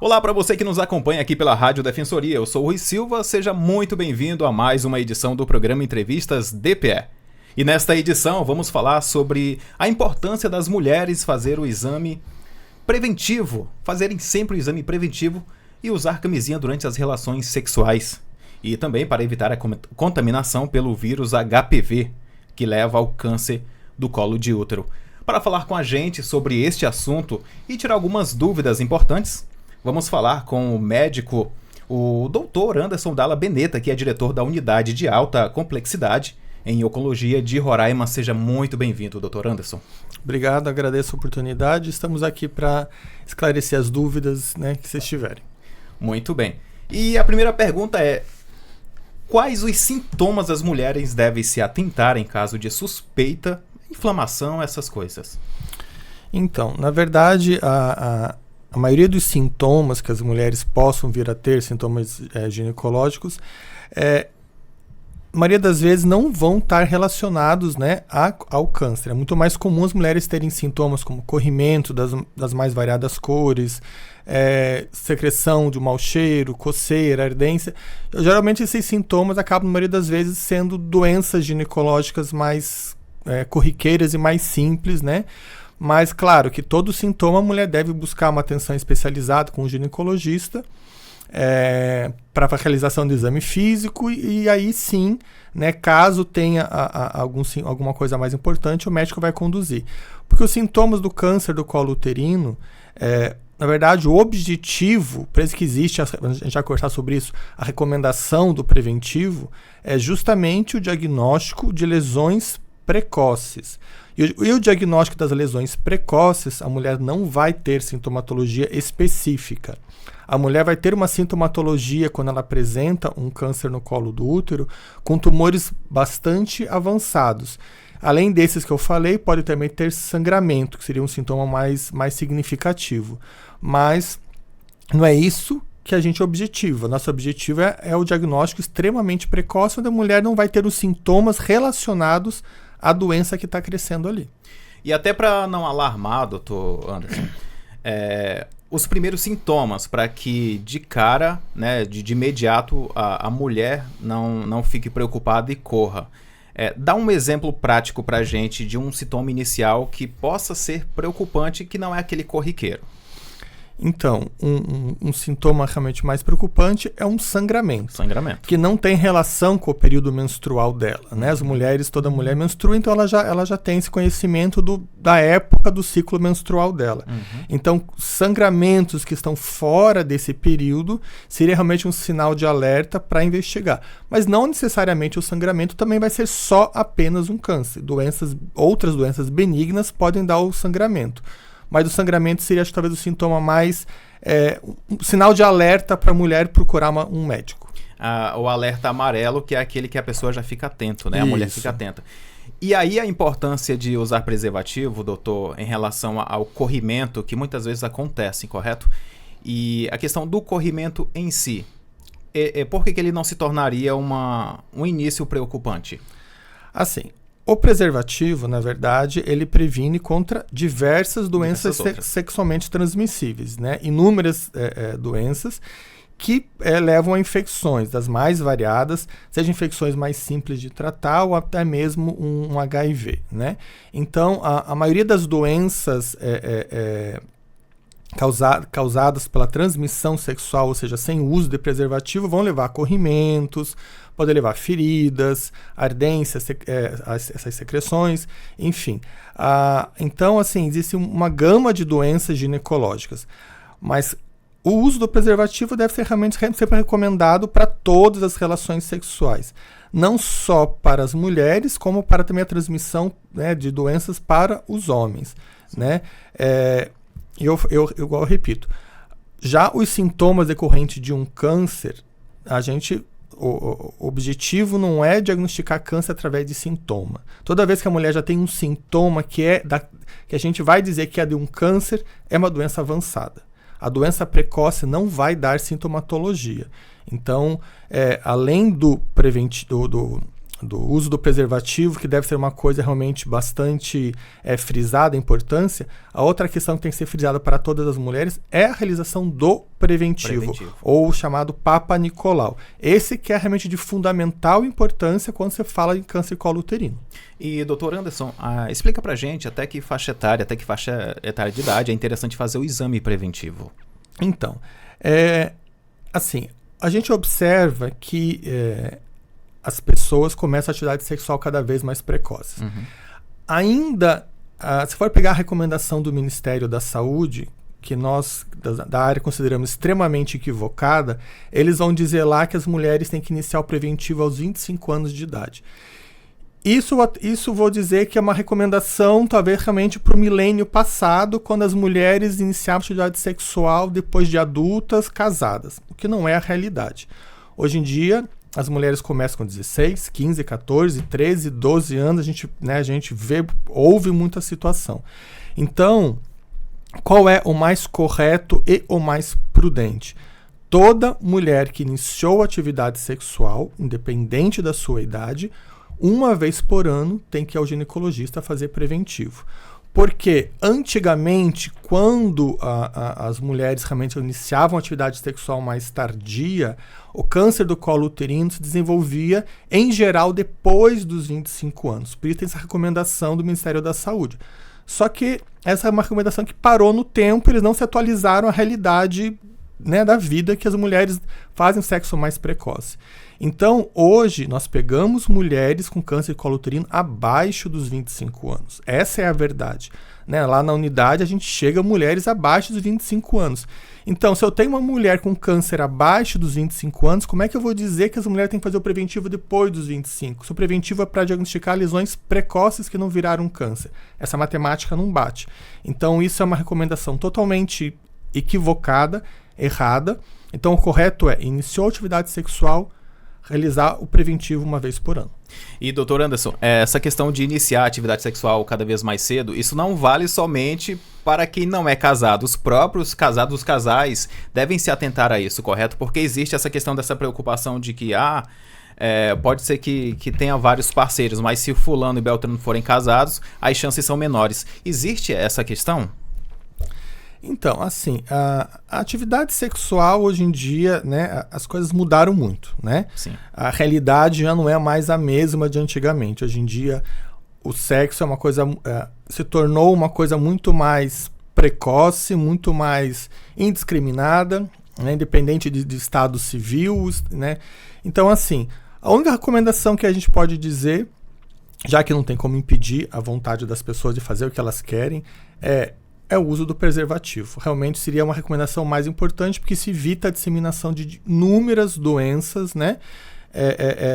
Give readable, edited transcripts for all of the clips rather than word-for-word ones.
Olá para você que nos acompanha aqui pela Rádio Defensoria, eu sou o Rui Silva, seja muito bem-vindo a mais uma edição do programa Entrevistas DPE. E nesta edição vamos falar sobre a importância das mulheres fazer o exame preventivo, fazerem sempre o exame preventivo e usar camisinha durante as relações sexuais. E também para evitar a contaminação pelo vírus HPV, que leva ao câncer do colo de útero. Para falar com a gente sobre este assunto e tirar algumas dúvidas importantes, vamos falar com o médico, o Dr. Anderson Dalla Beneta, que é diretor da Unidade de Alta Complexidade em Oncologia de Roraima. Seja muito bem-vindo, Dr. Anderson. Obrigado, agradeço a oportunidade. Estamos aqui para esclarecer as dúvidas, que vocês tiverem. Muito bem. E a primeira pergunta é: quais os sintomas as mulheres devem se atentar em caso de suspeita, inflamação, essas coisas? Então, na verdade, a maioria dos sintomas que as mulheres possam vir a ter, sintomas ginecológicos, a maioria das vezes não vão estar relacionados ao câncer. É muito mais comum as mulheres terem sintomas como corrimento das mais variadas cores, secreção de um mau cheiro, coceira, ardência. Geralmente esses sintomas acabam, na maioria das vezes, sendo doenças ginecológicas mais corriqueiras e mais simples, Mas, claro, que todo sintoma a mulher deve buscar uma atenção especializada com o ginecologista para a realização do exame físico e aí sim, caso tenha alguma coisa mais importante, o médico vai conduzir. Porque os sintomas do câncer do colo uterino, na verdade, o objetivo, por isso que existe, a gente vai conversar sobre isso, a recomendação do preventivo é justamente o diagnóstico de lesões precoces. E o diagnóstico das lesões precoces, a mulher não vai ter sintomatologia específica. A mulher vai ter uma sintomatologia quando ela apresenta um câncer no colo do útero com tumores bastante avançados. Além desses que eu falei, pode também ter sangramento, que seria um sintoma mais significativo. Mas não é isso que a gente objetiva. Nosso objetivo é o diagnóstico extremamente precoce, onde a mulher não vai ter os sintomas relacionados à doença que está crescendo ali. E até para não alarmar, doutor Anderson, os primeiros sintomas, para que de cara, de imediato, a mulher não fique preocupada e corra. Dá um exemplo prático para a gente de um sintoma inicial que possa ser preocupante, que não é aquele corriqueiro. Então, um sintoma realmente mais preocupante é um sangramento. Que não tem relação com o período menstrual dela, As mulheres, toda mulher menstrua, então ela já tem esse conhecimento da época do ciclo menstrual dela. Uhum. Então, sangramentos que estão fora desse período seria realmente um sinal de alerta para investigar. Mas não necessariamente o sangramento também vai ser só apenas um câncer. Outras doenças benignas podem dar o sangramento. Mas o sangramento seria, acho, talvez o sintoma mais, um sinal de alerta para a mulher procurar um médico. O alerta amarelo, que é aquele que a pessoa já fica atento, A Isso. mulher fica atenta. E aí a importância de usar preservativo, doutor, em relação ao corrimento, que muitas vezes acontece, correto? E a questão do corrimento em si, por que ele não se tornaria um início preocupante? Assim, o preservativo, na verdade, ele previne contra diversas doenças sexualmente transmissíveis, Inúmeras doenças que levam a infecções das mais variadas, sejam infecções mais simples de tratar ou até mesmo um HIV, Então, a maioria das doenças causadas pela transmissão sexual, ou seja, sem uso de preservativo, vão levar a corrimentos, podem levar feridas, ardências, essas secreções, enfim. Então, assim, existe uma gama de doenças ginecológicas, mas o uso do preservativo deve ser realmente sempre recomendado para todas as relações sexuais, não só para as mulheres, como para também a transmissão de doenças para os homens, Eu repito, já os sintomas decorrentes de um câncer, o objetivo não é diagnosticar câncer através de sintoma. Toda vez que a mulher já tem um sintoma que a gente vai dizer que é de um câncer, é uma doença avançada. A doença precoce não vai dar sintomatologia. Então, além do uso do preservativo, que deve ser uma coisa realmente bastante frisada, a importância, a outra questão que tem que ser frisada para todas as mulheres é a realização do preventivo. Ou o chamado Papa Nicolau. Esse que é realmente de fundamental importância quando você fala em câncer de colo uterino. E, doutor Anderson, explica pra gente até que faixa etária de idade é interessante fazer o exame preventivo. Então, assim, a gente observa que as pessoas começam a atividade sexual cada vez mais precoces. Ainda, se for pegar a recomendação do Ministério da Saúde, que nós da área consideramos extremamente equivocada, eles vão dizer lá que as mulheres têm que iniciar o preventivo aos 25 anos de idade. Isso vou dizer que é uma recomendação talvez realmente para o milênio passado, quando as mulheres iniciavam a atividade sexual depois de adultas, casadas, o que não é a realidade. Hoje em dia, as mulheres começam com 16, 15, 14, 13, 12 anos, a gente ouve muita situação. Então, qual é o mais correto e o mais prudente? Toda mulher que iniciou atividade sexual, independente da sua idade, uma vez por ano tem que ir ao ginecologista fazer preventivo. Porque antigamente, quando as mulheres realmente iniciavam a atividade sexual mais tardia, o câncer do colo uterino se desenvolvia, em geral, depois dos 25 anos. Por isso tem essa recomendação do Ministério da Saúde. Só que essa é uma recomendação que parou no tempo, eles não se atualizaram à realidade, né, da vida, que as mulheres fazem sexo mais precoce. Então, hoje, nós pegamos mulheres com câncer de colo uterino abaixo dos 25 anos. Essa é a verdade. Né? Lá na unidade, a gente chega a mulheres abaixo dos 25 anos. Então, se eu tenho uma mulher com câncer abaixo dos 25 anos, como é que eu vou dizer que essa mulher tem que fazer o preventivo depois dos 25? Se o preventivo é para diagnosticar lesões precoces que não viraram câncer. Essa matemática não bate. Então, isso é uma recomendação totalmente equivocada, errada. Então, o correto é, iniciou a atividade sexual, realizar o preventivo uma vez por ano. E, doutor Anderson, essa questão de iniciar a atividade sexual cada vez mais cedo, isso não vale somente para quem não é casado. Os próprios casados, os casais, devem se atentar a isso, correto? Porque existe essa questão dessa preocupação de que, pode ser que tenha vários parceiros, mas se fulano e beltrano forem casados, as chances são menores. Existe essa questão? Então, assim, a atividade sexual hoje em dia, né, as coisas mudaram muito, né? Sim. A realidade já não é mais a mesma de antigamente. Hoje em dia, o sexo é uma coisa, se tornou uma coisa muito mais precoce, muito mais indiscriminada, né, independente de estado civil, né? Então, assim, a única recomendação que a gente pode dizer, já que não tem como impedir a vontade das pessoas de fazer o que elas querem, é o uso do preservativo. Realmente seria uma recomendação mais importante, porque se evita a disseminação de inúmeras doenças, né?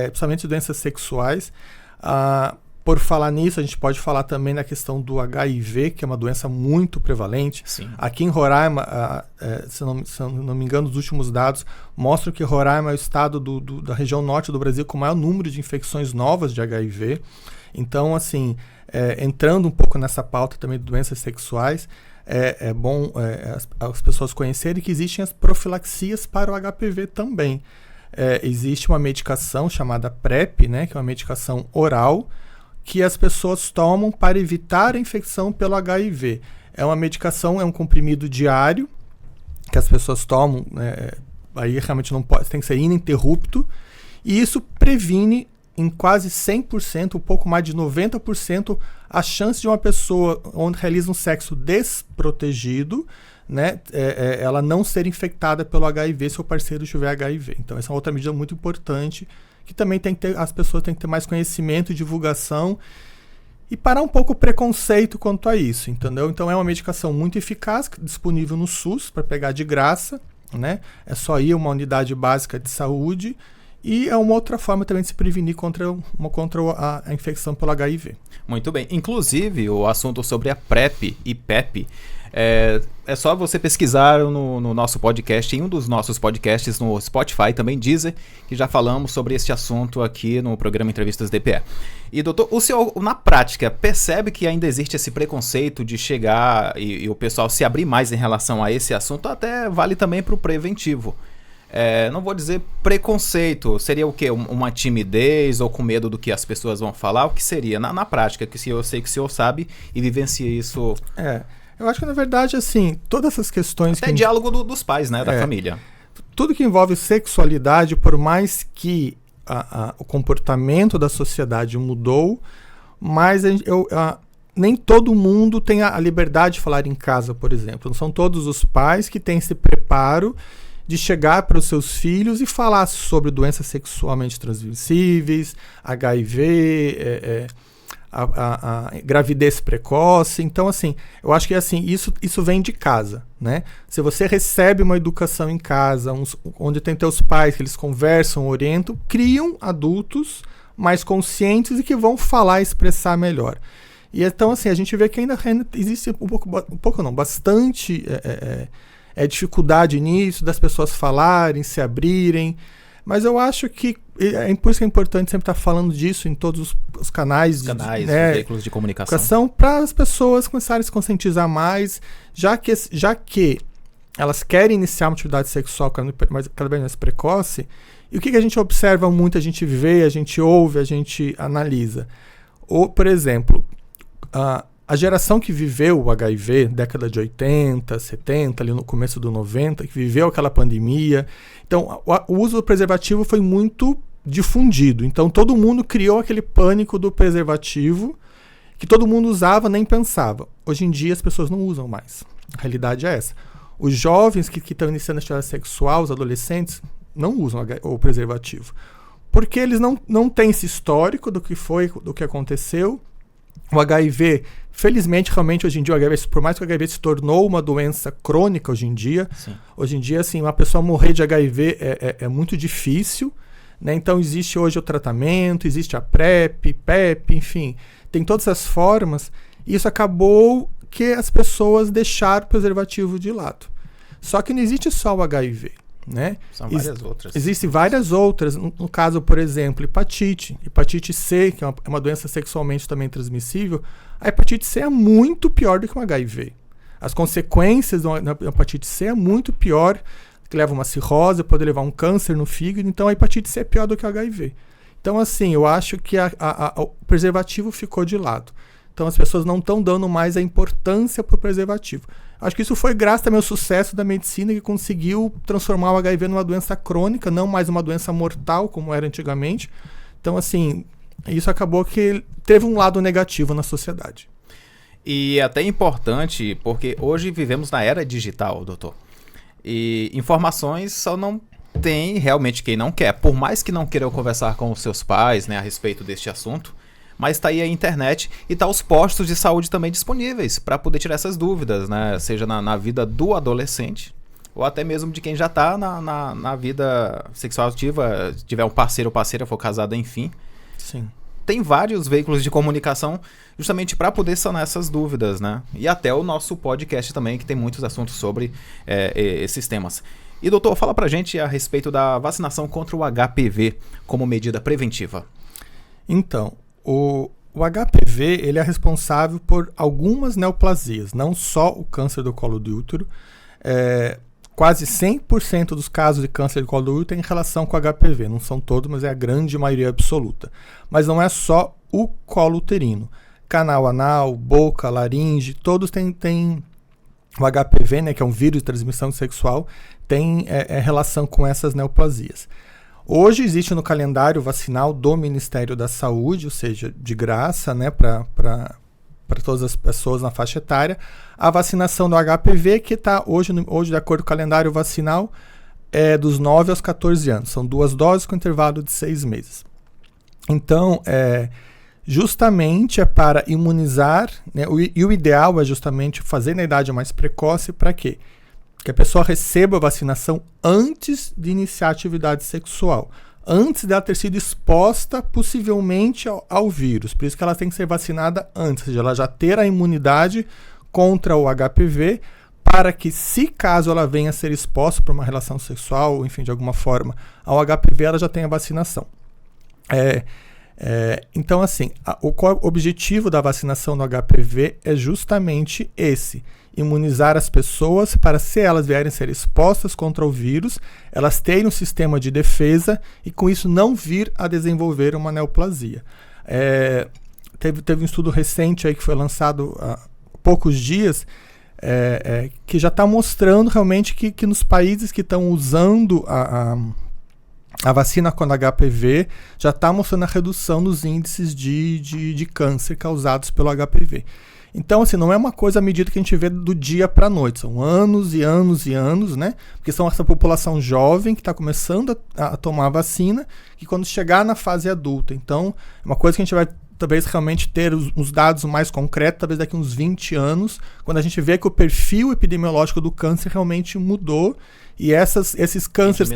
Principalmente doenças sexuais. Por falar nisso, a gente pode falar também na questão do HIV, que é uma doença muito prevalente. Sim. Aqui em Roraima, se não me engano, os últimos dados mostram que Roraima é o estado da região norte do Brasil com o maior número de infecções novas de HIV. Então, assim, entrando um pouco nessa pauta também de doenças sexuais, é bom as pessoas conhecerem que existem as profilaxias para o HPV também. Existe uma medicação chamada PrEP, né, que é uma medicação oral, que as pessoas tomam para evitar a infecção pelo HIV. É uma medicação, é um comprimido diário, que as pessoas tomam, aí realmente não pode, tem que ser ininterrupto, e isso previne em quase 100%, um pouco mais de 90%, a chance de uma pessoa onde realiza um sexo desprotegido, né, ela não ser infectada pelo HIV se o parceiro tiver HIV. Então, essa é uma outra medida muito importante, que também as pessoas têm que ter mais conhecimento e divulgação e parar um pouco o preconceito quanto a isso, entendeu? Então, é uma medicação muito eficaz, disponível no SUS para pegar de graça, né? É só ir a uma unidade básica de saúde. E é uma outra forma também de se prevenir contra a infecção pelo HIV. Muito bem. Inclusive, o assunto sobre a PrEP e PEP, é só você pesquisar no nosso podcast, em um dos nossos podcasts no Spotify, também Deezer, que já falamos sobre este assunto aqui no programa Entrevistas DPE. E, doutor, o senhor, na prática, percebe que ainda existe esse preconceito de chegar e o pessoal se abrir mais em relação a esse assunto? Até vale também para o preventivo. não vou dizer preconceito, seria o quê? Uma timidez ou com medo do que as pessoas vão falar? O que seria? Na prática, que eu sei que o senhor sabe e vivencia isso. Eu acho que, na verdade, assim, todas essas questões... Até diálogo dos pais, né? Da família. Tudo que envolve sexualidade, por mais que o comportamento da sociedade mudou, mas nem todo mundo tem a liberdade de falar em casa, por exemplo. Não são todos os pais que têm esse preparo de chegar para os seus filhos e falar sobre doenças sexualmente transmissíveis, HIV, a gravidez precoce. Então, assim, eu acho que assim, isso vem de casa, né? Se você recebe uma educação em casa, onde tem teus pais, que eles conversam, orientam, criam adultos mais conscientes e que vão falar e expressar melhor. E então, assim, a gente vê que ainda existe bastante dificuldade nisso, das pessoas falarem, se abrirem. Mas eu acho que por isso que é importante sempre estar falando disso em todos os canais. Os veículos de comunicação. Para as pessoas começarem a se conscientizar mais, já que elas querem iniciar uma atividade sexual cada vez mais precoce. E o que a gente observa muito, a gente vê, a gente ouve, a gente analisa. Por exemplo, a geração que viveu o HIV, década de 80, 70, ali no começo do 90, que viveu aquela pandemia. Então, o uso do preservativo foi muito difundido. Então, todo mundo criou aquele pânico do preservativo, que todo mundo usava, nem pensava. Hoje em dia, as pessoas não usam mais. A realidade é essa. Os jovens que estão iniciando a atividade sexual, os adolescentes, não usam o preservativo. Porque eles não têm esse histórico do que aconteceu. O HIV, felizmente, realmente, hoje em dia, por mais que o HIV se tornou uma doença crônica hoje em dia, hoje em dia, assim, uma pessoa morrer de HIV é muito difícil, né? Então, existe hoje o tratamento, existe a PrEP, PEP, enfim, tem todas as formas, e isso acabou que as pessoas deixaram o preservativo de lado. Só que não existe só o HIV, né? São várias outras. Existem várias outras. No caso, por exemplo, hepatite C, que é uma doença sexualmente também transmissível. A hepatite C é muito pior do que um HIV. As consequências da hepatite C é muito pior, que leva a uma cirrose, pode levar a um câncer no fígado. Então, a hepatite C é pior do que o HIV. Então, assim, eu acho que o preservativo ficou de lado. Então, as pessoas não estão dando mais a importância para o preservativo. Acho que isso foi graças também ao sucesso da medicina, que conseguiu transformar o HIV numa doença crônica, não mais uma doença mortal, como era antigamente. Então, assim, isso acabou que teve um lado negativo na sociedade. E é até importante, porque hoje vivemos na era digital, doutor. E informações só não tem realmente quem não quer. Por mais que não queiram conversar com os seus pais, né, a respeito deste assunto, mas está aí a internet e tá os postos de saúde também disponíveis para poder tirar essas dúvidas, né? Seja na vida do adolescente ou até mesmo de quem já está na vida sexual ativa, tiver um parceiro ou parceira, for casado, enfim. Sim. Tem vários veículos de comunicação justamente para poder sanar essas dúvidas, né? E até o nosso podcast também, que tem muitos assuntos sobre esses temas. E doutor, fala pra gente a respeito da vacinação contra o HPV como medida preventiva. Então, o HPV ele é responsável por algumas neoplasias, não só o câncer do colo do útero. Quase 100% dos casos de câncer do colo do útero tem relação com HPV. Não são todos, mas é a grande maioria absoluta. Mas não é só o colo uterino. Canal anal, boca, laringe, todos têm o HPV, né, que é um vírus de transmissão sexual, tem relação com essas neoplasias. Hoje existe no calendário vacinal do Ministério da Saúde, ou seja, de graça, né, para todas as pessoas na faixa etária, a vacinação do HPV, que está hoje, de acordo com o calendário vacinal, dos 9 aos 14 anos. São 2 doses com intervalo de 6 meses. Então, justamente é para imunizar, né, e o ideal é justamente fazer na idade mais precoce, para quê? Que a pessoa receba a vacinação antes de iniciar a atividade sexual, antes dela ter sido exposta possivelmente ao vírus. Por isso que ela tem que ser vacinada antes, ou seja, ela já ter a imunidade contra o HPV, para que, se caso ela venha a ser exposta por uma relação sexual, enfim, de alguma forma, ao HPV, ela já tenha vacinação. Então, assim, o objetivo da vacinação do HPV é justamente esse: imunizar as pessoas para, se elas vierem ser expostas contra o vírus, elas terem um sistema de defesa e com isso não vir a desenvolver uma neoplasia. Teve um estudo recente aí que foi lançado há poucos dias, que já está mostrando realmente que nos países que estão usando a vacina contra HPV, já está mostrando a redução nos índices de câncer causados pelo HPV. Então, assim, não é uma coisa à medida que a gente vê do dia para a noite. São anos e anos e anos, né? Porque são essa população jovem que está começando a tomar a vacina, que quando chegar na fase adulta. Então, é uma coisa que a gente vai talvez realmente ter os dados mais concretos, talvez daqui a uns 20 anos, quando a gente vê que o perfil epidemiológico do câncer realmente mudou e esses cânceres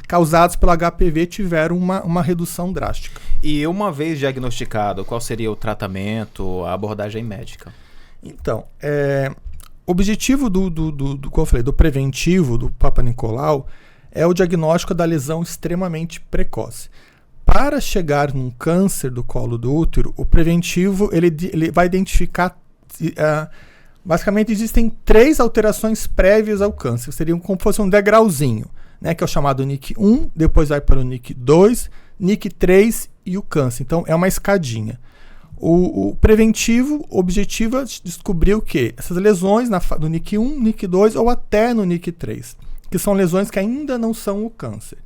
causados pelo HPV tiveram uma redução drástica. E uma vez diagnosticado, qual seria o tratamento, a abordagem médica? Então, o objetivo como eu falei, do preventivo, do Papa Nicolau, é o diagnóstico da lesão extremamente precoce. Para chegar num câncer do colo do útero, o preventivo ele vai identificar... basicamente, existem 3 alterações prévias ao câncer. Seriam como se fosse um degrauzinho, né, que é o chamado NIC1, depois vai para o NIC2, NIC3 e o câncer. Então, é uma escadinha. O preventivo, o objetivo é descobrir o quê? Essas lesões no NIC1, NIC2 ou até no NIC3, que são lesões que ainda não são o câncer.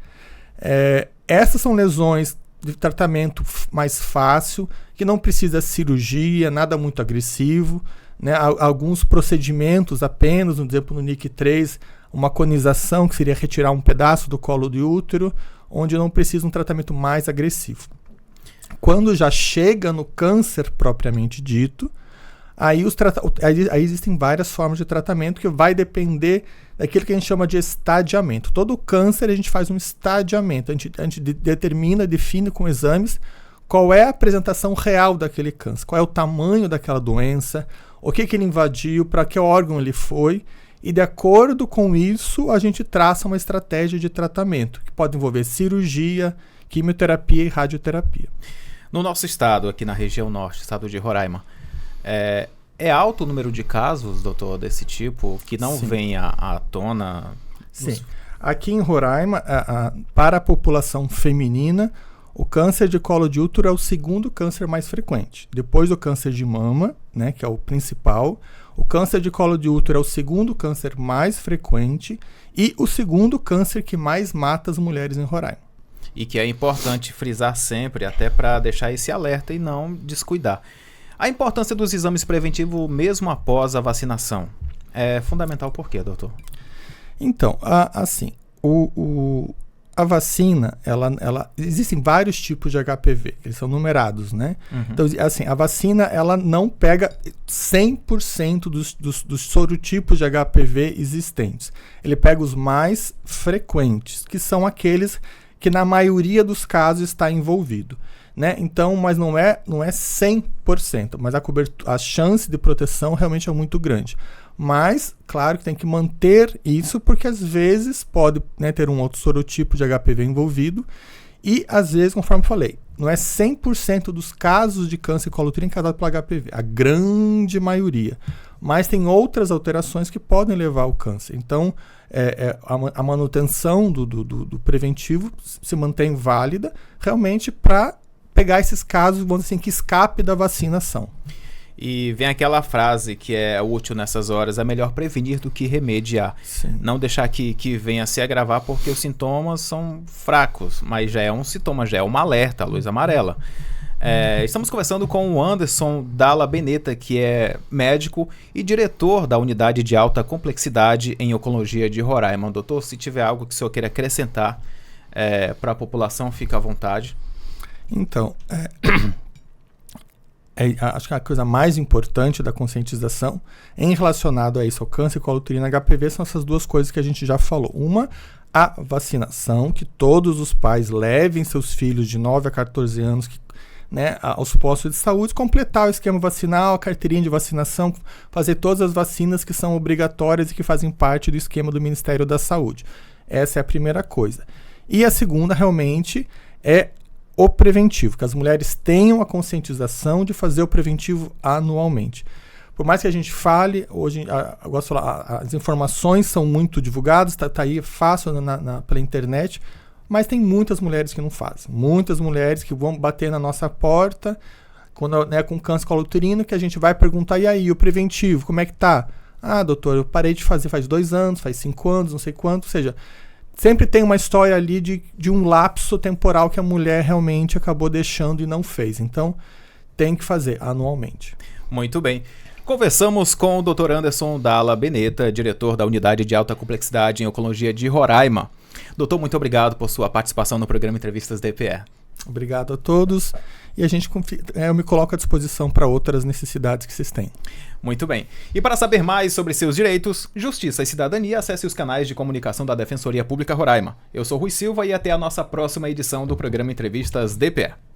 Essas são lesões de tratamento mais fácil, que não precisa cirurgia, nada muito agressivo, né? Alguns procedimentos apenas, por exemplo, no NIC3, uma conização, que seria retirar um pedaço do colo do útero, onde não precisa um tratamento mais agressivo. Quando já chega no câncer propriamente dito, aí existem várias formas de tratamento que vai depender daquilo que a gente chama de estadiamento. Todo câncer a gente faz um estadiamento, a gente define com exames qual é a apresentação real daquele câncer, qual é o tamanho daquela doença, o que ele invadiu, para que órgão ele foi, e de acordo com isso a gente traça uma estratégia de tratamento, que pode envolver cirurgia, quimioterapia e radioterapia. No nosso estado, aqui na região norte, estado de Roraima, é alto o número de casos, doutor, desse tipo, que não vem à tona? Sim. Aqui em Roraima, para a população feminina, o câncer de colo de útero é o segundo câncer mais frequente. Depois do câncer de mama, né, que é o principal, o câncer de colo de útero é o segundo câncer mais frequente e o segundo câncer que mais mata as mulheres em Roraima. E que é importante frisar sempre, até para deixar esse alerta e não descuidar. A importância dos exames preventivos mesmo após a vacinação é fundamental por quê, doutor? Então, assim, a vacina, existem vários tipos de HPV, eles são numerados, né? Uhum. Então, assim, a vacina, ela não pega 100% dos sorotipos de HPV existentes. Ele pega os mais frequentes, que são aqueles que na maioria dos casos está envolvido, né? Então, mas não é 100%, mas a chance de proteção realmente é muito grande. Mas, claro que tem que manter isso, porque às vezes pode, né, ter um outro sorotipo de HPV envolvido, e às vezes, conforme eu falei, não é 100% dos casos de câncer coloutrínico causados pelo HPV, a grande maioria. Mas tem outras alterações que podem levar ao câncer. Então, a manutenção do preventivo se mantém válida realmente para pegar esses casos, vamos dizer assim, que escape da vacinação. E vem aquela frase que é útil nessas horas: é melhor prevenir do que remediar. Sim. Não deixar que venha a se agravar, porque os sintomas são fracos, mas já é um sintoma, já é uma alerta, a luz amarela. Estamos conversando com o Anderson Dalla Beneta, que é médico e diretor da Unidade de Alta Complexidade em Oncologia de Roraima. Doutor, se tiver algo que o senhor queira acrescentar para a população, fica à vontade. Então, acho que a coisa mais importante da conscientização em relacionado a isso, ao câncer coloutrínico e HPV, são essas duas coisas que a gente já falou. Uma, a vacinação, que todos os pais levem seus filhos de 9 a 14 anos né, aos postos de saúde, completar o esquema vacinal, a carteirinha de vacinação, fazer todas as vacinas que são obrigatórias e que fazem parte do esquema do Ministério da Saúde. Essa é a primeira coisa. E a segunda, realmente, é o preventivo, que as mulheres tenham a conscientização de fazer o preventivo anualmente. Por mais que a gente fale, hoje, eu gosto de falar, as informações são muito divulgadas, tá aí fácil pela internet, mas tem muitas mulheres que não fazem. Muitas mulheres que vão bater na nossa porta quando, né, com câncer colo-uterino, que a gente vai perguntar, e aí, o preventivo, como é que tá? Ah, doutor, eu parei de fazer faz 2 anos, faz 5 anos, não sei quanto, ou seja, sempre tem uma história ali de um lapso temporal que a mulher realmente acabou deixando e não fez. Então, tem que fazer anualmente. Muito bem. Conversamos com o Dr. Anderson Dalla Beneta, diretor da Unidade de Alta Complexidade em Oncologia de Roraima. Doutor, muito obrigado por sua participação no programa Entrevistas DPE. Obrigado a todos. E eu me coloco à disposição para outras necessidades que vocês têm. Muito bem. E para saber mais sobre seus direitos, justiça e cidadania, acesse os canais de comunicação da Defensoria Pública Roraima. Eu sou Rui Silva e até a nossa próxima edição do programa Entrevistas DPE.